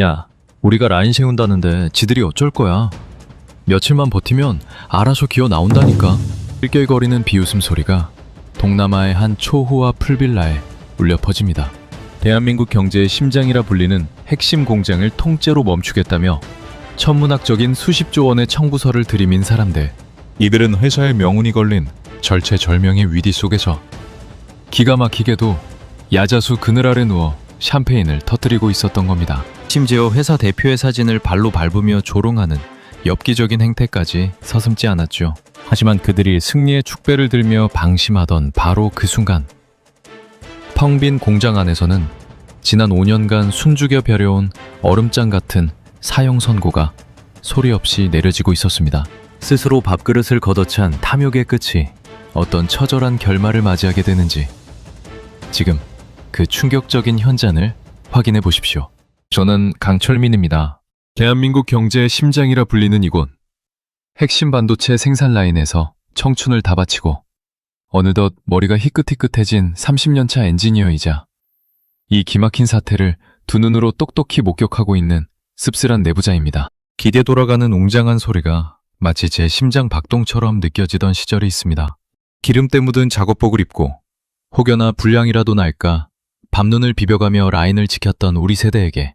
야, 우리가 라인 세운다는데 지들이 어쩔 거야. 며칠만 버티면 알아서 기어 나온다니까. 낄낄거리는 비웃음 소리가 동남아의 한 초호화 풀빌라에 울려 퍼집니다. 대한민국 경제의 심장이라 불리는 핵심 공장을 통째로 멈추겠다며 천문학적인 수십조 원의 청구서를 들이민 사람들. 이들은 회사의 명운이 걸린 절체절명의 위기 속에서 기가 막히게도 야자수 그늘 아래 누워 샴페인을 터뜨리고 있었던 겁니다. 심지어 회사 대표의 사진을 발로 밟으며 조롱하는 엽기적인 행태까지 서슴지 않았죠. 하지만 그들이 승리의 축배를 들며 방심하던 바로 그 순간, 텅 빈 공장 안에서는 지난 5년간 숨죽여 벼려온 얼음장 같은 사형 선고가 소리 없이 내려지고 있었습니다. 스스로 밥그릇을 걷어찬 탐욕의 끝이 어떤 처절한 결말을 맞이하게 되는지 지금 그 충격적인 현장을 확인해 보십시오. 저는 강철민입니다. 대한민국 경제의 심장이라 불리는 이곳, 핵심 반도체 생산 라인에서 청춘을 다 바치고 어느덧 머리가 희끗희끗해진 30년차 엔지니어이자 이 기막힌 사태를 두 눈으로 똑똑히 목격하고 있는 씁쓸한 내부자입니다. 기대 돌아가는 웅장한 소리가 마치 제 심장 박동처럼 느껴지던 시절이 있습니다. 기름때 묻은 작업복을 입고 혹여나 불량이라도 날까 밤눈을 비벼가며 라인을 지켰던 우리 세대에게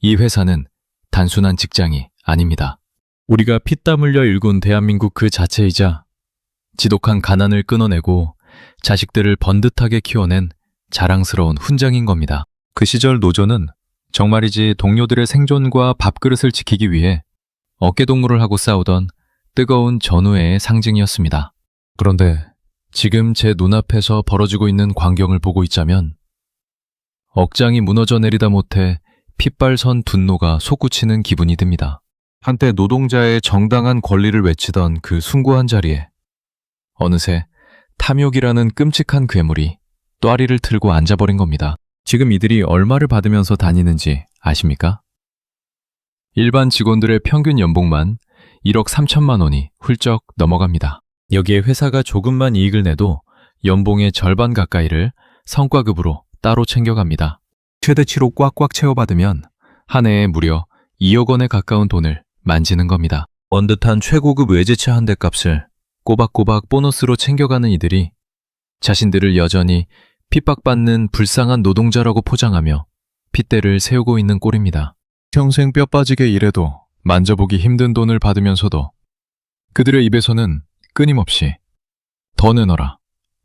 이 회사는 단순한 직장이 아닙니다. 우리가 피땀 흘려 일군 대한민국 그 자체이자 지독한 가난을 끊어내고 자식들을 번듯하게 키워낸 자랑스러운 훈장인 겁니다. 그 시절 노조는 정말이지 동료들의 생존과 밥그릇을 지키기 위해 어깨동무를 하고 싸우던 뜨거운 전우애의 상징이었습니다. 그런데 지금 제 눈앞에서 벌어지고 있는 광경을 보고 있자면 억장이 무너져 내리다 못해 핏발선 분노가 솟구치는 기분이 듭니다. 한때 노동자의 정당한 권리를 외치던 그 숭고한 자리에 어느새 탐욕이라는 끔찍한 괴물이 또아리를 틀고 앉아버린 겁니다. 지금 이들이 얼마를 받으면서 다니는지 아십니까? 일반 직원들의 평균 연봉만 1억 3천만 원이 훌쩍 넘어갑니다. 여기에 회사가 조금만 이익을 내도 연봉의 절반 가까이를 성과급으로 따로 챙겨갑니다. 최대치로 꽉꽉 채워받으면 한 해에 무려 2억 원에 가까운 돈을 만지는 겁니다. 번듯한 최고급 외제차 한 대 값을 꼬박꼬박 보너스로 챙겨가는 이들이 자신들을 여전히 핍박받는 불쌍한 노동자라고 포장하며 핏대를 세우고 있는 꼴입니다. 평생 뼈 빠지게 일해도 만져보기 힘든 돈을 받으면서도 그들의 입에서는 끊임없이 더 내놔라,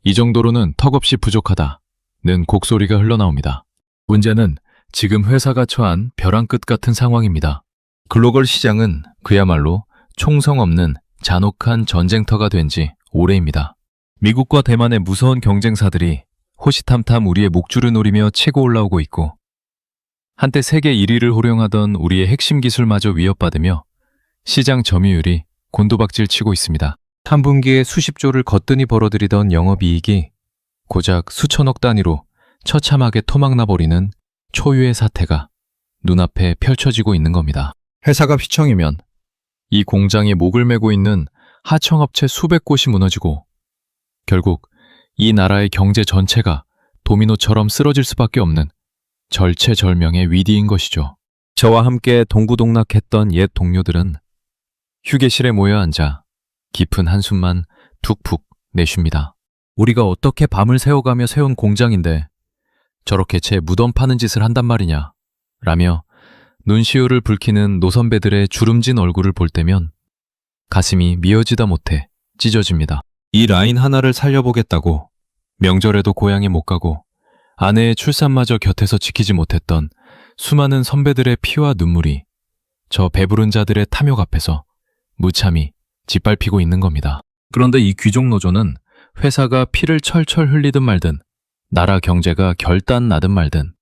이 정도로는 턱없이 부족하다 는 곡소리가 흘러나옵니다. 문제는 지금 회사가 처한 벼랑 끝 같은 상황입니다. 글로벌 시장은 그야말로 총성 없는 잔혹한 전쟁터가 된 지 오래입니다. 미국과 대만의 무서운 경쟁사들이 호시탐탐 우리의 목줄을 노리며 치고 올라오고 있고 한때 세계 1위를 호령하던 우리의 핵심 기술마저 위협받으며 시장 점유율이 곤두박질 치고 있습니다. 3분기에 수십조를 거뜬히 벌어들이던 영업이익이 고작 수천억 단위로 처참하게 토막나버리는 초유의 사태가 눈앞에 펼쳐지고 있는 겁니다. 회사가 휘청이면 이 공장에 목을 메고 있는 하청업체 수백 곳이 무너지고 결국 이 나라의 경제 전체가 도미노처럼 쓰러질 수밖에 없는 절체절명의 위기인 것이죠. 저와 함께 동구동락했던 옛 동료들은 휴게실에 모여 앉아 깊은 한숨만 툭툭 내쉽니다. 우리가 어떻게 밤을 새워가며 세운 공장인데 저렇게 제 무덤 파는 짓을 한단 말이냐 라며 눈시울을 붉히는 노선배들의 주름진 얼굴을 볼 때면 가슴이 미어지다 못해 찢어집니다. 이 라인 하나를 살려보겠다고 명절에도 고향에 못 가고 아내의 출산마저 곁에서 지키지 못했던 수많은 선배들의 피와 눈물이 저 배부른 자들의 탐욕 앞에서 무참히 짓밟히고 있는 겁니다. 그런데 이 귀족노조는 회사가 피를 철철 흘리든 말든 나라 경제가 결단 나든 말든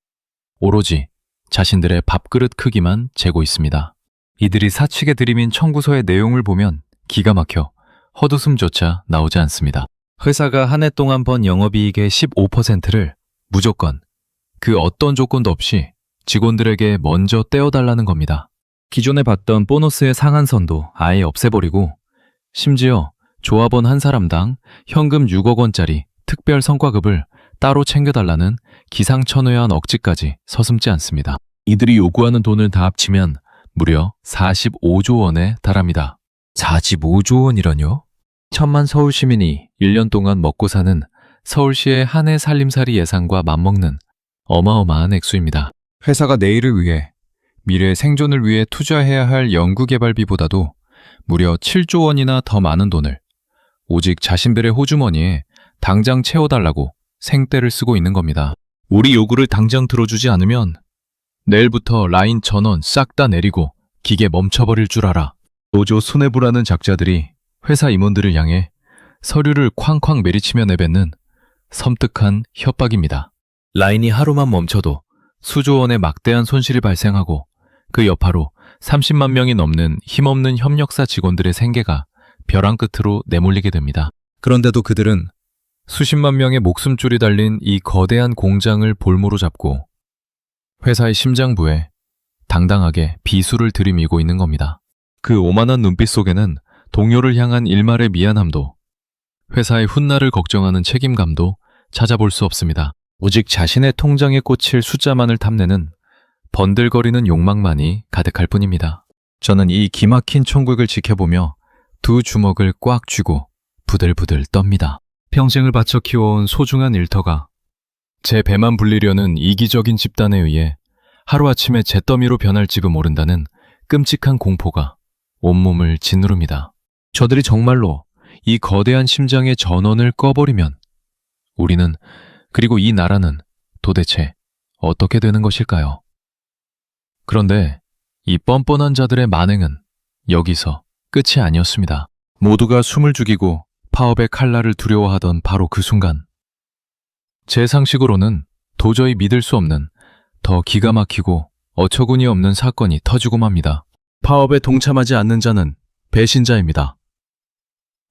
오로지 자신들의 밥그릇 크기만 재고 있습니다. 이들이 사측에 들이민 청구서의 내용을 보면 기가 막혀 헛웃음조차 나오지 않습니다. 회사가 한 해 동안 번 영업이익의 15%를 무조건 그 어떤 조건도 없이 직원들에게 먼저 떼어달라는 겁니다. 기존에 받던 보너스의 상한선도 아예 없애버리고 심지어 조합원 한 사람당 현금 6억 원짜리 특별 성과급을 따로 챙겨달라는 기상천외한 억지까지 서슴지 않습니다. 이들이 요구하는 돈을 다 합치면 무려 45조 원에 달합니다. 45조 원이라뇨? 천만 서울 시민이 1년 동안 먹고 사는 서울시의 한 해 살림살이 예산과 맞먹는 어마어마한 액수입니다. 회사가 내일을 위해, 미래의 생존을 위해 투자해야 할 연구개발비보다도 무려 7조 원이나 더 많은 돈을 오직 자신들의 호주머니에 당장 채워달라고 생떼를 쓰고 있는 겁니다. 우리 요구를 당장 들어주지 않으면 내일부터 라인 전원 싹 다 내리고 기계 멈춰버릴 줄 알아. 노조 수뇌부라는 작자들이 회사 임원들을 향해 서류를 쾅쾅 매리치며 내뱉는 섬뜩한 협박입니다. 라인이 하루만 멈춰도 수조 원의 막대한 손실이 발생하고 그 여파로 30만 명이 넘는 힘없는 협력사 직원들의 생계가 벼랑 끝으로 내몰리게 됩니다. 그런데도 그들은 수십만 명의 목숨줄이 달린 이 거대한 공장을 볼모로 잡고 회사의 심장부에 당당하게 비수를 들이밀고 있는 겁니다. 그 오만한 눈빛 속에는 동료를 향한 일말의 미안함도, 회사의 훗날을 걱정하는 책임감도 찾아볼 수 없습니다. 오직 자신의 통장에 꽂힐 숫자만을 탐내는 번들거리는 욕망만이 가득할 뿐입니다. 저는 이 기막힌 총극을 지켜보며 두 주먹을 꽉 쥐고 부들부들 떱니다. 평생을 바쳐 키워온 소중한 일터가 제 배만 불리려는 이기적인 집단에 의해 하루아침에 잿더미로 변할지도 모른다는 끔찍한 공포가 온몸을 짓누릅니다. 저들이 정말로 이 거대한 심장의 전원을 꺼버리면 우리는, 그리고 이 나라는 도대체 어떻게 되는 것일까요? 그런데 이 뻔뻔한 자들의 만행은 여기서 끝이 아니었습니다. 모두가 숨을 죽이고 파업의 칼날을 두려워하던 바로 그 순간, 제 상식으로는 도저히 믿을 수 없는 더 기가 막히고 어처구니 없는 사건이 터지고 맙니다. 파업에 동참하지 않는 자는 배신자입니다.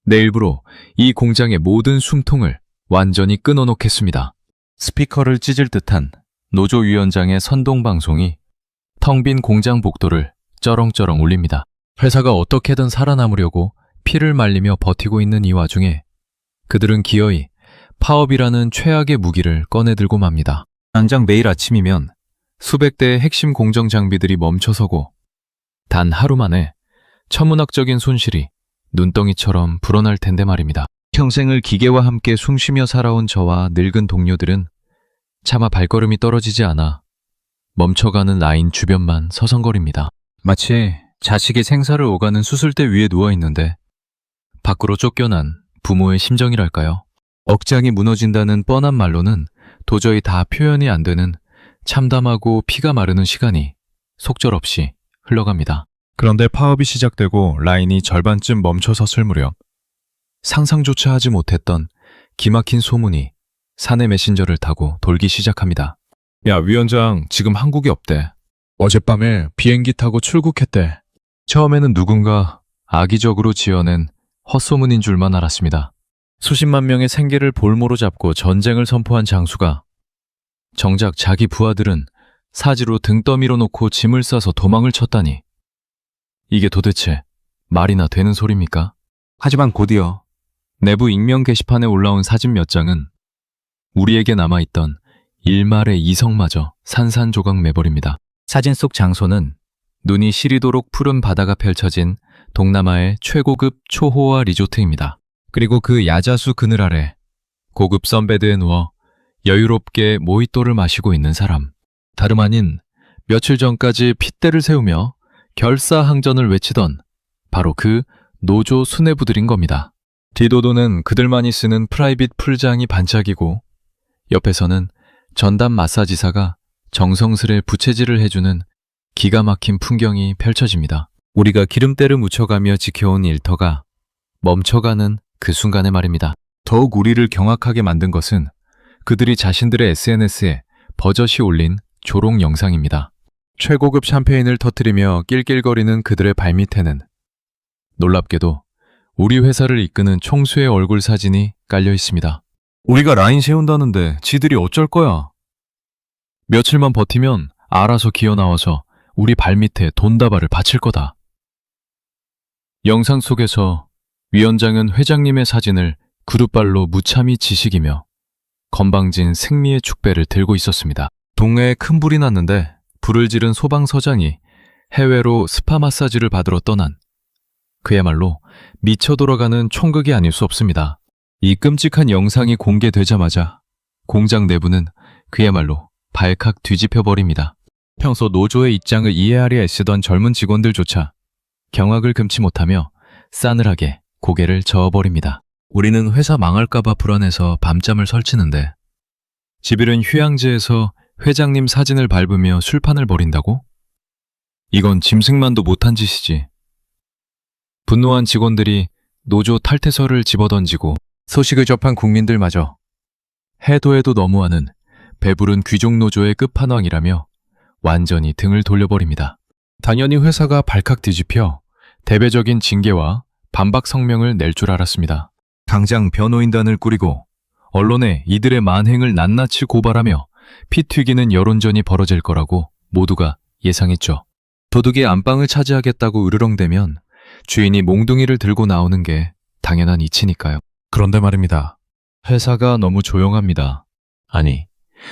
내일부로 이 공장의 모든 숨통을 완전히 끊어놓겠습니다. 스피커를 찢을 듯한 노조위원장의 선동방송이 텅 빈 공장 복도를 쩌렁쩌렁 울립니다. 회사가 어떻게든 살아남으려고 피를 말리며 버티고 있는 이 와중에 그들은 기어이 파업이라는 최악의 무기를 꺼내들고 맙니다. 당장 매일 아침이면 수백 대의 핵심 공정 장비들이 멈춰서고 단 하루 만에 천문학적인 손실이 눈덩이처럼 불어날 텐데 말입니다. 평생을 기계와 함께 숨쉬며 살아온 저와 늙은 동료들은 차마 발걸음이 떨어지지 않아 멈춰가는 라인 주변만 서성거립니다. 마치 자식이 생사를 오가는 수술대 위에 누워있는데 밖으로 쫓겨난 부모의 심정이랄까요? 억장이 무너진다는 뻔한 말로는 도저히 다 표현이 안 되는 참담하고 피가 마르는 시간이 속절없이 흘러갑니다. 그런데 파업이 시작되고 라인이 절반쯤 멈춰섰을 무렵 상상조차 하지 못했던 기막힌 소문이 사내 메신저를 타고 돌기 시작합니다. 야, 위원장 지금 한국에 없대. 어젯밤에 비행기 타고 출국했대. 처음에는 누군가 악의적으로 지어낸 헛소문인 줄만 알았습니다. 수십만 명의 생계를 볼모로 잡고 전쟁을 선포한 장수가 정작 자기 부하들은 사지로 등 떠밀어 놓고 짐을 싸서 도망을 쳤다니, 이게 도대체 말이나 되는 소리입니까? 하지만 곧이어 내부 익명 게시판에 올라온 사진 몇 장은 우리에게 남아있던 일말의 이성마저 산산조각 내버립니다. 사진 속 장소는 눈이 시리도록 푸른 바다가 펼쳐진 동남아의 최고급 초호화 리조트입니다. 그리고 그 야자수 그늘 아래 고급 선베드에 누워 여유롭게 모히또를 마시고 있는 사람, 다름 아닌 며칠 전까지 핏대를 세우며 결사항전을 외치던 바로 그 노조 수뇌부들인 겁니다. 뒤도도는 그들만이 쓰는 프라이빗 풀장이 반짝이고 옆에서는 전담 마사지사가 정성스레 부채질을 해주는 기가 막힌 풍경이 펼쳐집니다. 우리가 기름때를 묻혀가며 지켜온 일터가 멈춰가는 그 순간에 말입니다. 더욱 우리를 경악하게 만든 것은 그들이 자신들의 SNS에 버젓이 올린 조롱 영상입니다. 최고급 샴페인을 터뜨리며 낄낄거리는 그들의 발밑에는 놀랍게도 우리 회사를 이끄는 총수의 얼굴 사진이 깔려 있습니다. 우리가 라인 세운다는데 지들이 어쩔 거야? 며칠만 버티면 알아서 기어나와서 우리 발밑에 돈다발을 바칠 거다. 영상 속에서 위원장은 회장님의 사진을 그룹발로 무참히 지식이며 건방진 승리의 축배를 들고 있었습니다. 동네에 큰 불이 났는데 불을 지른 소방서장이 해외로 스파 마사지를 받으러 떠난 그야말로 미쳐 돌아가는 총극이 아닐 수 없습니다. 이 끔찍한 영상이 공개되자마자 공장 내부는 그야말로 발칵 뒤집혀 버립니다. 평소 노조의 입장을 이해하려 애쓰던 젊은 직원들조차 경악을 금치 못하며 싸늘하게 고개를 저어버립니다. 우리는 회사 망할까봐 불안해서 밤잠을 설치는데 집일은 휴양지에서 회장님 사진을 밟으며 술판을 벌인다고? 이건 짐승만도 못한 짓이지. 분노한 직원들이 노조 탈퇴서를 집어던지고 소식을 접한 국민들마저 해도 해도 너무하는 배부른 귀족 노조의 끝판왕이라며 완전히 등을 돌려버립니다. 당연히 회사가 발칵 뒤집혀 대대적인 징계와 반박 성명을 낼 줄 알았습니다. 당장 변호인단을 꾸리고 언론에 이들의 만행을 낱낱이 고발하며 피 튀기는 여론전이 벌어질 거라고 모두가 예상했죠. 도둑이 안방을 차지하겠다고 으르렁대면 주인이 몽둥이를 들고 나오는 게 당연한 이치니까요. 그런데 말입니다. 회사가 너무 조용합니다. 아니,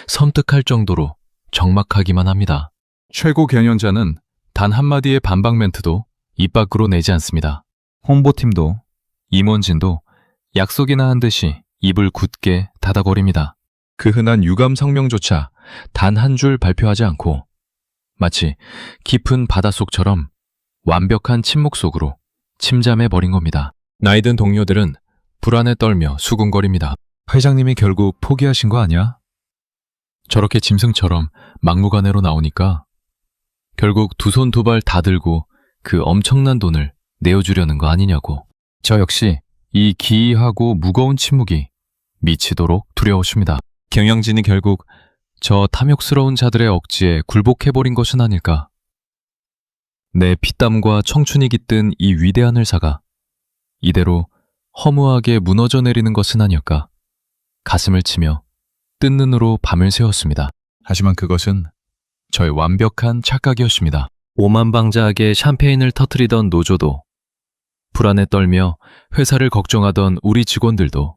섬뜩할 정도로 적막하기만 합니다. 최고 경영자는 단 한마디의 반박 멘트도 입 밖으로 내지 않습니다. 홍보팀도 임원진도 약속이나 한 듯이 입을 굳게 닫아버립니다. 그 흔한 유감 성명조차 단 한 줄 발표하지 않고 마치 깊은 바닷속처럼 완벽한 침묵 속으로 침잠해버린 겁니다. 나이든 동료들은 불안에 떨며 수군거립니다. 회장님이 결국 포기하신 거 아니야? 저렇게 짐승처럼 막무가내로 나오니까 결국 두 손 두 발 다 들고 그 엄청난 돈을 내어주려는 거 아니냐고. 저 역시 이 기이하고 무거운 침묵이 미치도록 두려웠습니다. 경영진이 결국 저 탐욕스러운 자들의 억지에 굴복해버린 것은 아닐까. 내 피땀과 청춘이 깃든 이 위대한 회사가 이대로 허무하게 무너져 내리는 것은 아닐까. 가슴을 치며 뜬 눈으로 밤을 새웠습니다. 하지만 그것은 저의 완벽한 착각이었습니다. 오만방자하게 샴페인을 터뜨리던 노조도, 불안에 떨며 회사를 걱정하던 우리 직원들도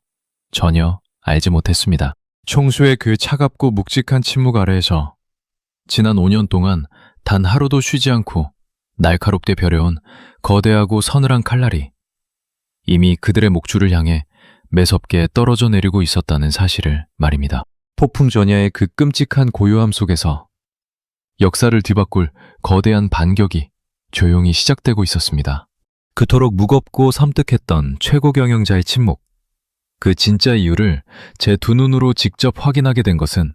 전혀 알지 못했습니다. 총수의 그 차갑고 묵직한 침묵 아래에서 지난 5년 동안 단 하루도 쉬지 않고 날카롭게 벼려온 거대하고 서늘한 칼날이 이미 그들의 목줄을 향해 매섭게 떨어져 내리고 있었다는 사실을 말입니다. 폭풍 전야의 그 끔찍한 고요함 속에서 역사를 뒤바꿀 거대한 반격이 조용히 시작되고 있었습니다. 그토록 무겁고 섬뜩했던 최고 경영자의 침묵, 그 진짜 이유를 제 두 눈으로 직접 확인하게 된 것은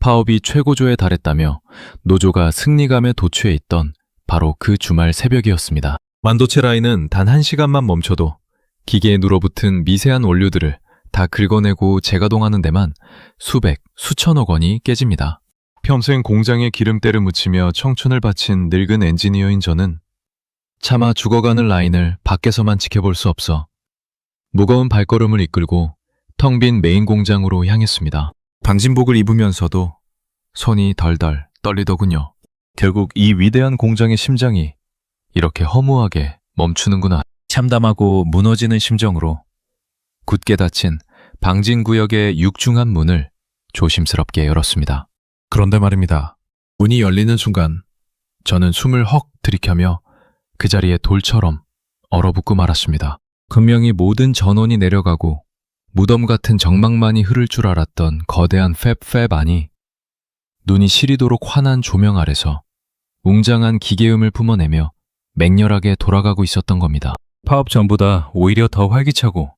파업이 최고조에 달했다며 노조가 승리감에 도취해 있던 바로 그 주말 새벽이었습니다. 반도체 라인은 단 1시간만 멈춰도 기계에 눌어붙은 미세한 원료들을 다 긁어내고 재가동하는 데만 수백, 수천억 원이 깨집니다. 평생 공장에 기름때를 묻히며 청춘을 바친 늙은 엔지니어인 저는 차마 죽어가는 라인을 밖에서만 지켜볼 수 없어 무거운 발걸음을 이끌고 텅 빈 메인 공장으로 향했습니다. 방진복을 입으면서도 손이 덜덜 떨리더군요. 결국 이 위대한 공장의 심장이 이렇게 허무하게 멈추는구나. 참담하고 무너지는 심정으로 굳게 닫힌 방진구역의 육중한 문을 조심스럽게 열었습니다. 그런데 말입니다. 문이 열리는 순간 저는 숨을 헉 들이켜며 그 자리에 돌처럼 얼어붙고 말았습니다. 분명히 모든 전원이 내려가고 무덤 같은 정막만이 흐를 줄 알았던 거대한 팹팹 안이 눈이 시리도록 환한 조명 아래서 웅장한 기계음을 뿜어내며 맹렬하게 돌아가고 있었던 겁니다. 파업 전보다 오히려 더 활기차고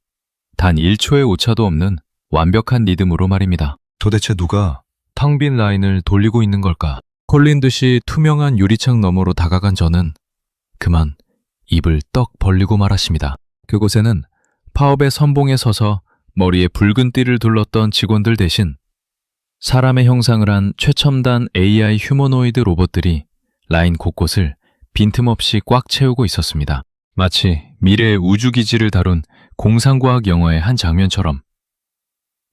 단 1초의 오차도 없는 완벽한 리듬으로 말입니다. 도대체 누가 텅 빈 라인을 돌리고 있는 걸까? 콜린 듯이 투명한 유리창 너머로 다가간 저는 그만 입을 떡 벌리고 말았습니다. 그곳에는 파업의 선봉에 서서 머리에 붉은 띠를 둘렀던 직원들 대신 사람의 형상을 한 최첨단 AI 휴머노이드 로봇들이 라인 곳곳을 빈틈없이 꽉 채우고 있었습니다. 마치 미래의 우주기지를 다룬 공상과학 영화의 한 장면처럼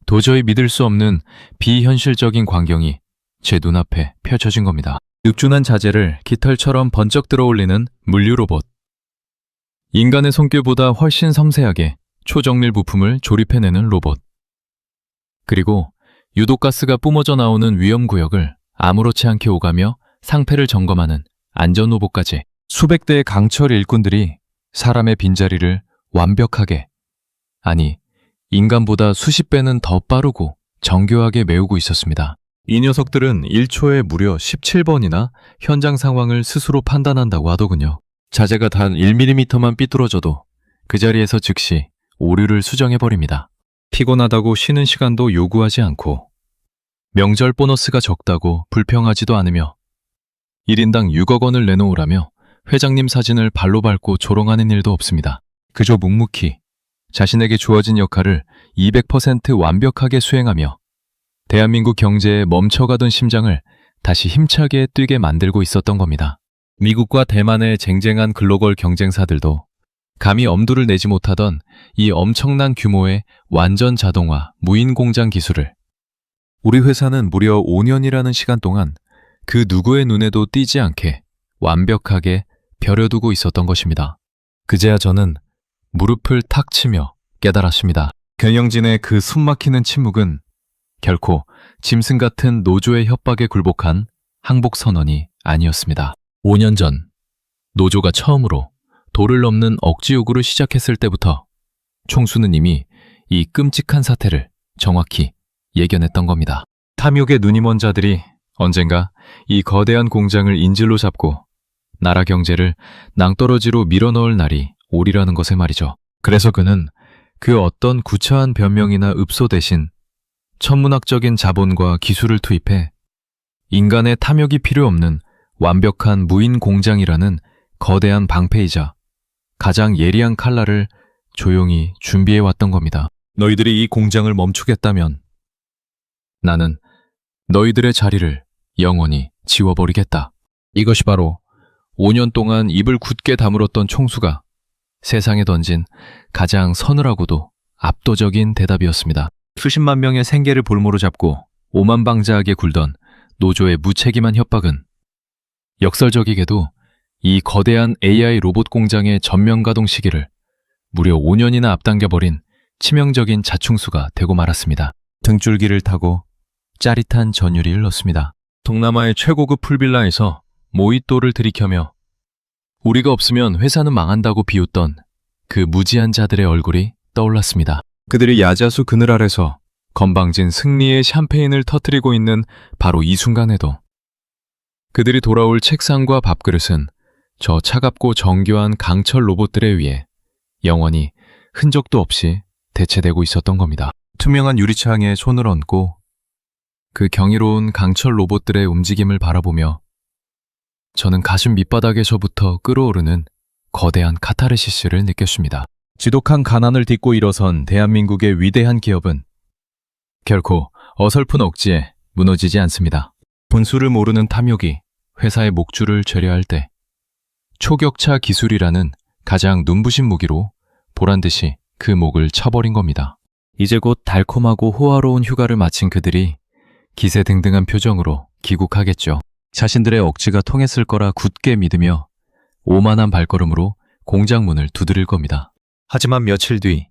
도저히 믿을 수 없는 비현실적인 광경이 제 눈앞에 펼쳐진 겁니다. 육준한 자재를 깃털처럼 번쩍 들어올리는 물류 로봇. 인간의 손길보다 훨씬 섬세하게 초정밀 부품을 조립해내는 로봇. 그리고 유독가스가 뿜어져 나오는 위험구역을 아무렇지 않게 오가며 상패를 점검하는 안전로봇까지 수백 대의 강철 일꾼들이 사람의 빈자리를 완벽하게, 아니 인간보다 수십 배는 더 빠르고 정교하게 메우고 있었습니다. 이 녀석들은 1초에 무려 17번이나 현장 상황을 스스로 판단한다고 하더군요. 자재가 단 1mm만 삐뚤어져도 그 자리에서 즉시 오류를 수정해버립니다. 피곤하다고 쉬는 시간도 요구하지 않고 명절 보너스가 적다고 불평하지도 않으며 1인당 6억 원을 내놓으라며 회장님 사진을 발로 밟고 조롱하는 일도 없습니다. 그저 묵묵히 자신에게 주어진 역할을 200% 완벽하게 수행하며 대한민국 경제에 멈춰가던 심장을 다시 힘차게 뛰게 만들고 있었던 겁니다. 미국과 대만의 쟁쟁한 글로벌 경쟁사들도 감히 엄두를 내지 못하던 이 엄청난 규모의 완전 자동화 무인 공장 기술을 우리 회사는 무려 5년이라는 시간 동안 그 누구의 눈에도 띄지 않게 완벽하게 벼려두고 있었던 것입니다. 그제야 저는 무릎을 탁 치며 깨달았습니다. 경영진의 그 숨막히는 침묵은 결코 짐승 같은 노조의 협박에 굴복한 항복 선언이 아니었습니다. 5년 전 노조가 처음으로 도를 넘는 억지 요구를 시작했을 때부터 총수는 이미 이 끔찍한 사태를 정확히 예견했던 겁니다. 탐욕에 눈이 먼 자들이 언젠가 이 거대한 공장을 인질로 잡고 나라 경제를 낭떠러지로 밀어넣을 날이 오리라는 것에 말이죠. 그래서 그는 그 어떤 구차한 변명이나 읍소 대신 천문학적인 자본과 기술을 투입해 인간의 탐욕이 필요 없는 완벽한 무인 공장이라는 거대한 방패이자 가장 예리한 칼날을 조용히 준비해왔던 겁니다. 너희들이 이 공장을 멈추겠다면 나는 너희들의 자리를 영원히 지워버리겠다. 이것이 바로 5년 동안 입을 굳게 다물었던 총수가 세상에 던진 가장 서늘하고도 압도적인 대답이었습니다. 수십만 명의 생계를 볼모로 잡고 오만방자하게 굴던 노조의 무책임한 협박은 역설적이게도 이 거대한 AI 로봇 공장의 전면 가동 시기를 무려 5년이나 앞당겨버린 치명적인 자충수가 되고 말았습니다. 등줄기를 타고 짜릿한 전율이 흘렀습니다. 동남아의 최고급 풀빌라에서 모히또를 들이켜며 우리가 없으면 회사는 망한다고 비웃던 그 무지한 자들의 얼굴이 떠올랐습니다. 그들이 야자수 그늘 아래서 건방진 승리의 샴페인을 터뜨리고 있는 바로 이 순간에도 그들이 돌아올 책상과 밥그릇은 저 차갑고 정교한 강철 로봇들에 의해 영원히 흔적도 없이 대체되고 있었던 겁니다. 투명한 유리창에 손을 얹고 그 경이로운 강철 로봇들의 움직임을 바라보며 저는 가슴 밑바닥에서부터 끓어오르는 거대한 카타르시스를 느꼈습니다. 지독한 가난을 딛고 일어선 대한민국의 위대한 기업은 결코 어설픈 억지에 무너지지 않습니다. 분수를 모르는 탐욕이 회사의 목줄을 죄려 할 때 초격차 기술이라는 가장 눈부신 무기로 보란듯이 그 목을 쳐버린 겁니다. 이제 곧 달콤하고 호화로운 휴가를 마친 그들이 기세등등한 표정으로 귀국하겠죠. 자신들의 억지가 통했을 거라 굳게 믿으며 오만한 발걸음으로 공장 문을 두드릴 겁니다. 하지만 며칠 뒤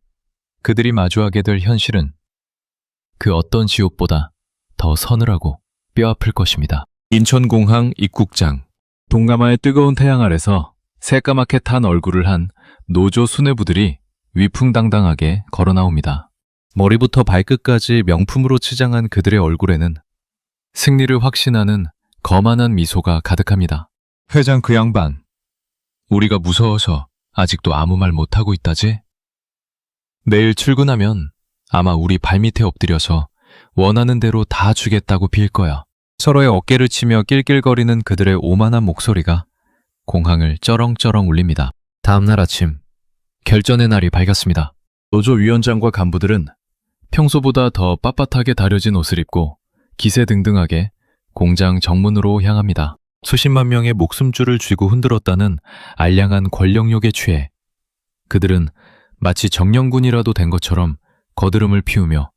그들이 마주하게 될 현실은 그 어떤 지옥보다 더 서늘하고 뼈아플 것입니다. 인천공항 입국장. 동남아의 뜨거운 태양 아래서 새까맣게 탄 얼굴을 한 노조 수뇌부들이 위풍당당하게 걸어 나옵니다. 머리부터 발끝까지 명품으로 치장한 그들의 얼굴에는 승리를 확신하는 거만한 미소가 가득합니다. 회장 그 양반, 우리가 무서워서 아직도 아무 말 못하고 있다지? 내일 출근하면 아마 우리 발밑에 엎드려서 원하는 대로 다 주겠다고 빌 거야. 서로의 어깨를 치며 낄낄거리는 그들의 오만한 목소리가 공항을 쩌렁쩌렁 울립니다. 다음 날 아침, 결전의 날이 밝았습니다. 노조 위원장과 간부들은 평소보다 더 빳빳하게 다려진 옷을 입고 기세등등하게 공장 정문으로 향합니다. 수십만 명의 목숨줄을 쥐고 흔들었다는 알량한 권력욕에 취해 그들은 마치 정령군이라도 된 것처럼 거드름을 피우며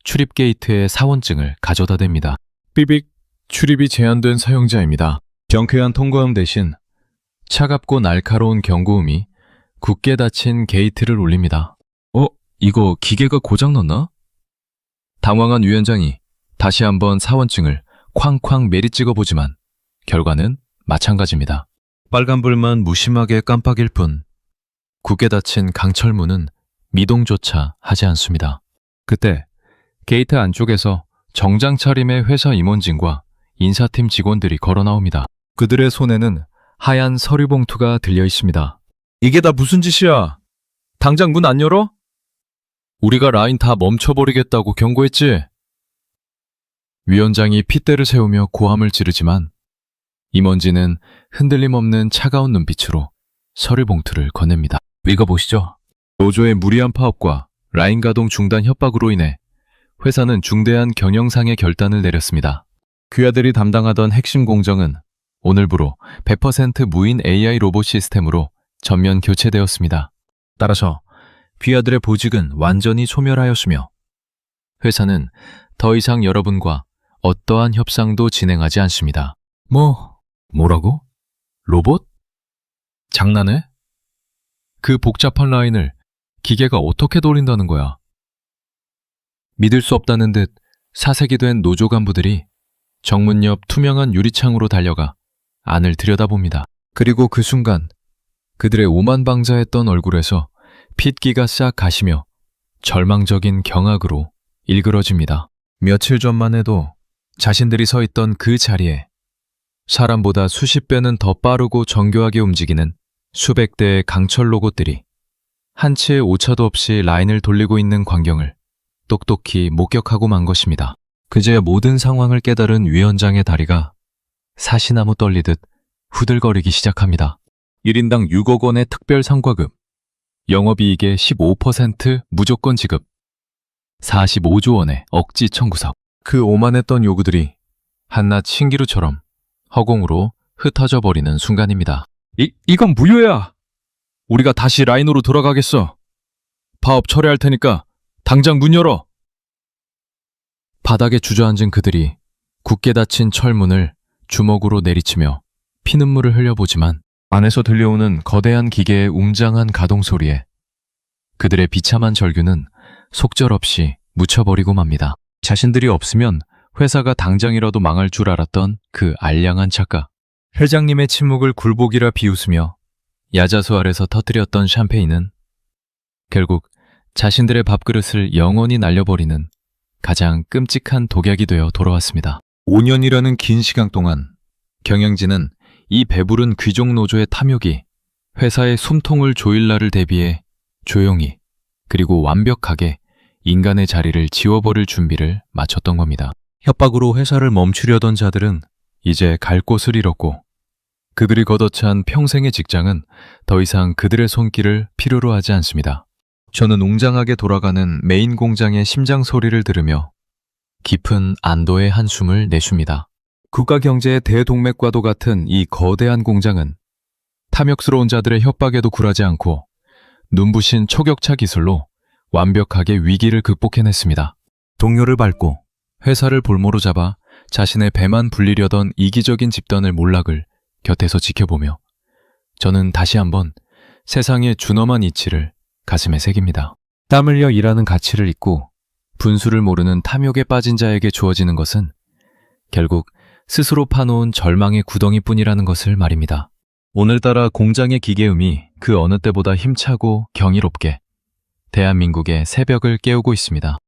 출입 게이트의 사원증을 가져다 댑니다. 삐빅, 출입이 제한된 사용자입니다. 경쾌한 통과음 대신 차갑고 날카로운 경고음이 굳게 닫힌 게이트를 울립니다. 이거 기계가 고장났나? 당황한 위원장이 다시 한번 사원증을 쾅쾅 매리 찍어보지만 결과는 마찬가지입니다. 빨간불만 무심하게 깜빡일 뿐 굳게 닫힌 강철문은 미동조차 하지 않습니다. 그때 게이트 안쪽에서 정장 차림의 회사 임원진과 인사팀 직원들이 걸어 나옵니다. 그들의 손에는 하얀 서류 봉투가 들려 있습니다. 이게 다 무슨 짓이야? 당장 문 안 열어? 우리가 라인 다 멈춰버리겠다고 경고했지? 위원장이 핏대를 세우며 고함을 지르지만 임원진은 흔들림 없는 차가운 눈빛으로 서류 봉투를 건넵니다. 읽어보시죠. 노조의 무리한 파업과 라인 가동 중단 협박으로 인해 회사는 중대한 경영상의 결단을 내렸습니다. 귀하들이 담당하던 핵심 공정은 오늘부로 100% 무인 AI 로봇 시스템으로 전면 교체되었습니다. 따라서 귀하들의 보직은 완전히 소멸하였으며 회사는 더 이상 여러분과 어떠한 협상도 진행하지 않습니다. 뭐라고? 로봇? 장난해? 그 복잡한 라인을 기계가 어떻게 돌린다는 거야? 믿을 수 없다는 듯 사색이 된 노조 간부들이 정문 옆 투명한 유리창으로 달려가 안을 들여다봅니다. 그리고 그 순간 그들의 오만방자했던 얼굴에서 핏기가 싹 가시며 절망적인 경악으로 일그러집니다. 며칠 전만 해도 자신들이 서 있던 그 자리에 사람보다 수십 배는 더 빠르고 정교하게 움직이는 수백 대의 강철 로봇들이 한치의 오차도 없이 라인을 돌리고 있는 광경을 똑똑히 목격하고 만 것입니다. 그제야 모든 상황을 깨달은 위원장의 다리가 사시나무 떨리듯 후들거리기 시작합니다. 1인당 6억 원의 특별 성과급, 영업이익의 15% 무조건 지급, 45조 원의 억지 청구서. 그 오만했던 요구들이 한낱 신기루처럼 허공으로 흩어져 버리는 순간입니다. 이건 무효야. 우리가 다시 라인으로 돌아가겠어. 파업 철회할 테니까 당장 문 열어. 바닥에 주저앉은 그들이 굳게 닫힌 철문을 주먹으로 내리치며 피눈물을 흘려보지만 안에서 들려오는 거대한 기계의 웅장한 가동 소리에 그들의 비참한 절규는 속절없이 묻혀버리고 맙니다. 자신들이 없으면 회사가 당장이라도 망할 줄 알았던 그 알량한 착각. 회장님의 침묵을 굴복이라 비웃으며 야자수 아래서 터뜨렸던 샴페인은 결국 자신들의 밥그릇을 영원히 날려버리는 가장 끔찍한 독약이 되어 돌아왔습니다. 5년이라는 긴 시간 동안 경영진은 이 배부른 귀족 노조의 탐욕이 회사의 숨통을 조일 날을 대비해 조용히 그리고 완벽하게 인간의 자리를 지워버릴 준비를 마쳤던 겁니다. 협박으로 회사를 멈추려던 자들은 이제 갈 곳을 잃었고 그들이 걷어찬 평생의 직장은 더 이상 그들의 손길을 필요로 하지 않습니다. 저는 웅장하게 돌아가는 메인 공장의 심장 소리를 들으며 깊은 안도의 한숨을 내쉽니다. 국가 경제의 대동맥과도 같은 이 거대한 공장은 탐욕스러운 자들의 협박에도 굴하지 않고 눈부신 초격차 기술로 완벽하게 위기를 극복해냈습니다. 동료를 밟고 회사를 볼모로 잡아 자신의 배만 불리려던 이기적인 집단의 몰락을 곁에서 지켜보며 저는 다시 한번 세상의 준엄한 이치를 가슴에 새깁니다. 땀 흘려 일하는 가치를 잊고 분수를 모르는 탐욕에 빠진 자에게 주어지는 것은 결국 스스로 파놓은 절망의 구덩이뿐이라는 것을 말입니다. 오늘따라 공장의 기계음이 그 어느 때보다 힘차고 경이롭게 대한민국의 새벽을 깨우고 있습니다.